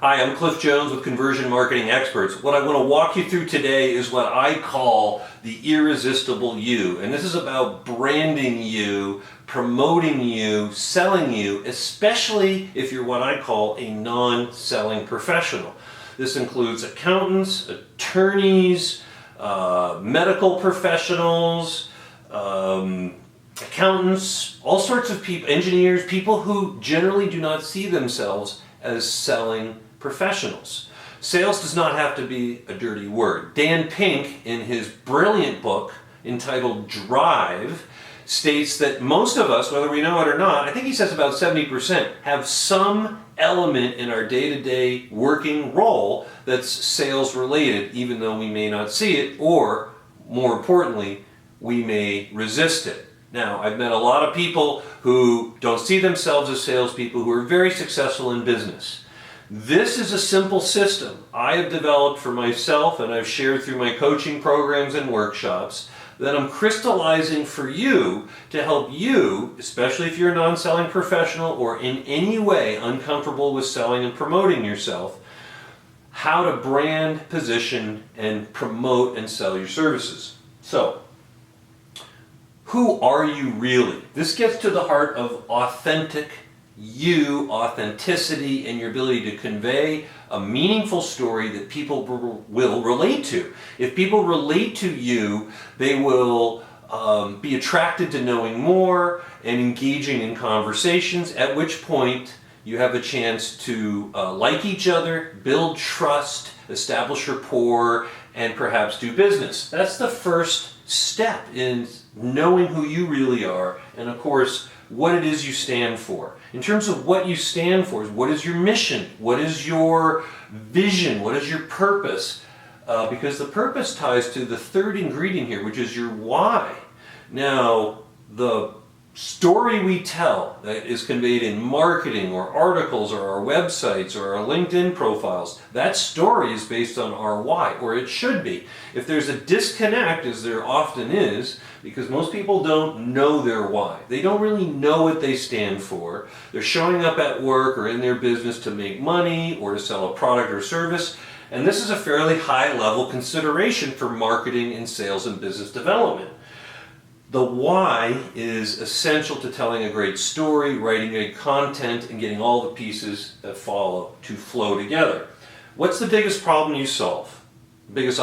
Hi, I'm Cliff Jones with Conversion Marketing Experts. What I want to walk you through today is what I call the Irresistible You. And this is about branding you, promoting you, selling you, especially if you're what I call a non-selling professional. This includes accountants, attorneys, medical professionals, accountants, all sorts of people, engineers, people who generally do not see themselves as selling professionals. Sales does not have to be a dirty word. Dan Pink, in his brilliant book entitled Drive, states that most of us, whether we know it or not, I think he says about 70%, have some element in our day-to-day working role that's sales related, even though we may not see it, or more importantly, we may resist it. Now, I've met a lot of people who don't see themselves as salespeople who are very successful in business. This is a simple system I have developed for myself and I've shared through my coaching programs and workshops that I'm crystallizing for you to help you, especially if you're a non-selling professional or in any way uncomfortable with selling and promoting yourself, how to brand, position, and promote and sell your services. So, who are you really? This gets to the heart of authentic you, authenticity, and your ability to convey a meaningful story that people will relate to. If people relate to you, they will be attracted to knowing more and engaging in conversations, at which point you have a chance to like each other, build trust, establish rapport, and perhaps do business. That's the first step in knowing who you really are, and of course, what it is you stand for. In terms of what you stand for, what is your mission? What is your vision? What is your purpose? Because the purpose ties to the third ingredient here, which is your why. Now, the story we tell that is conveyed in marketing or articles or our websites or our LinkedIn profiles, that story is based on our why, or it should be. If there's a disconnect, as there often is, because most people don't know their why. They don't really know what they stand for. They're showing up at work or in their business to make money or to sell a product or service, and this is a fairly high level consideration for marketing and sales and business development. The why is essential to telling a great story, writing great content, and getting all the pieces that follow to flow together. What's the biggest problem you solve? The biggest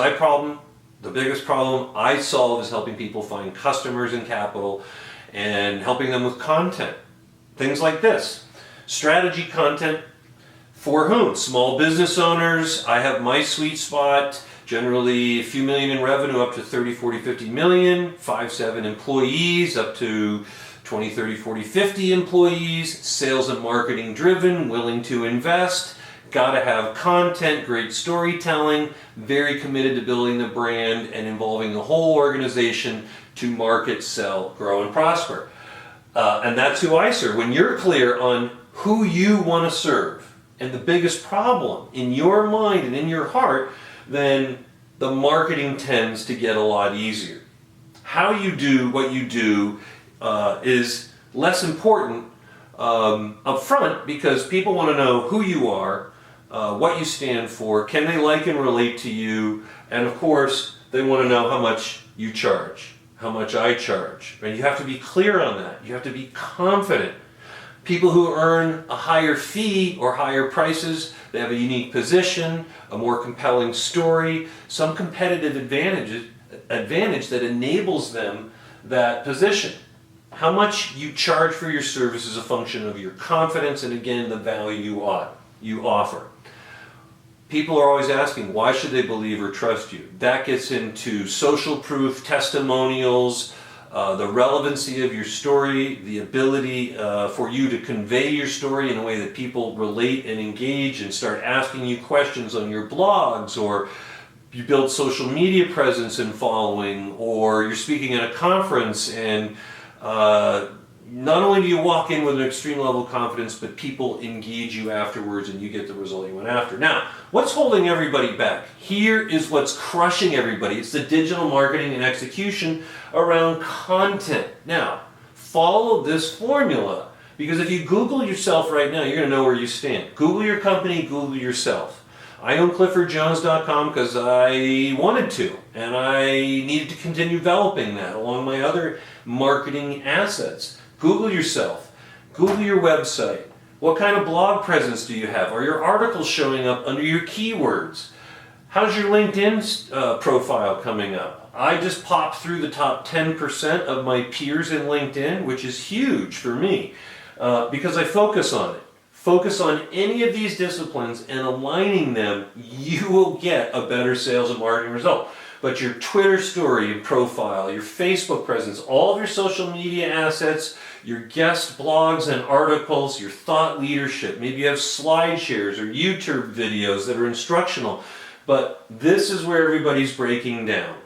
problem I solve is helping people find customers and capital and helping them with content. Things like this. Strategy content for whom? Small business owners. I have my sweet spot. Generally a few million in revenue up to 30, 40, 50 million, 5, 7 employees up to 20, 30, 40, 50 employees, sales and marketing driven, willing to invest, gotta have content, great storytelling, very committed to building the brand and involving the whole organization to market, sell, grow, and prosper. And that's who I serve. When you're clear on who you want to serve and the biggest problem in your mind and in your heart, then the marketing tends to get a lot easier. How you do what you do is less important up front because people want to know who you are, what you stand for, can they like and relate to you, and of course they want to know how much you charge, how much I charge. And you have to be clear on that. You have to be confident. People who earn a higher fee or higher prices, they have a unique position, a more compelling story, some competitive advantage that enables them that position. How much you charge for your service is a function of your confidence and again the value you offer. People are always asking, why should they believe or trust you? That gets into social proof, testimonials, the relevancy of your story, the ability for you to convey your story in a way that people relate and engage and start asking you questions on your blogs, or you build social media presence and following, or you're speaking at a conference and not only do you walk in with an extreme level of confidence, but people engage you afterwards and you get the result you went after. Now, what's holding everybody back? Here is what's crushing everybody. It's the digital marketing and execution around content. Now, follow this formula. Because if you Google yourself right now, you're going to know where you stand. Google your company, Google yourself. I own CliffordJones.com because I wanted to, and I needed to continue developing that along my other marketing assets. Google yourself. Google your website. What kind of blog presence do you have? Are your articles showing up under your keywords? How's your LinkedIn profile coming up? I just popped through the top 10% of my peers in LinkedIn, which is huge for me because I focus on it. Focus on any of these disciplines and aligning them, you will get a better sales and marketing result. But your Twitter story and profile, your Facebook presence, all of your social media assets, your guest blogs and articles, your thought leadership, maybe you have slide shares or YouTube videos that are instructional. But this is where everybody's breaking down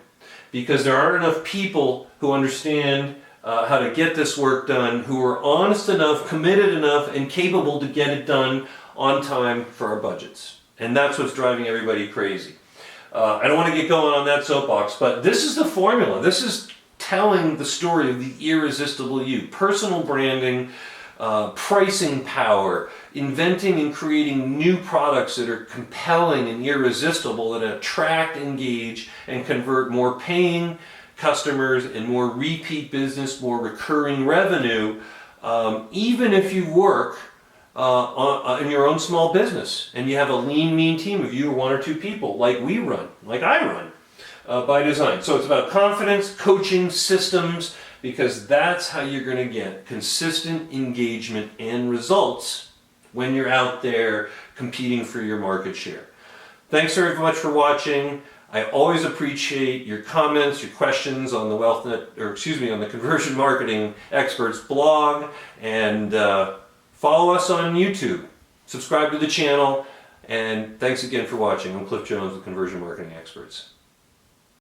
because there aren't enough people who understand how to get this work done, who are honest enough, committed enough, and capable to get it done on time for our budgets. And that's what's driving everybody crazy. I don't want to get going on that soapbox, but this is the formula. This is telling the story of the irresistible you. Personal branding, pricing power, inventing and creating new products that are compelling and irresistible, that attract, engage, and convert more paying customers and more repeat business, more recurring revenue, even if you work in your own small business and you have a lean, mean team of you or one or two people like we run, like I run by design. So it's about confidence, coaching, systems, because that's how you're going to get consistent engagement and results when you're out there competing for your market share. Thanks very much for watching. I always appreciate your comments, your questions on the on the Conversion Marketing Experts blog, and follow us on YouTube. Subscribe to the channel, and thanks again for watching. I'm Cliff Jones with Conversion Marketing Experts.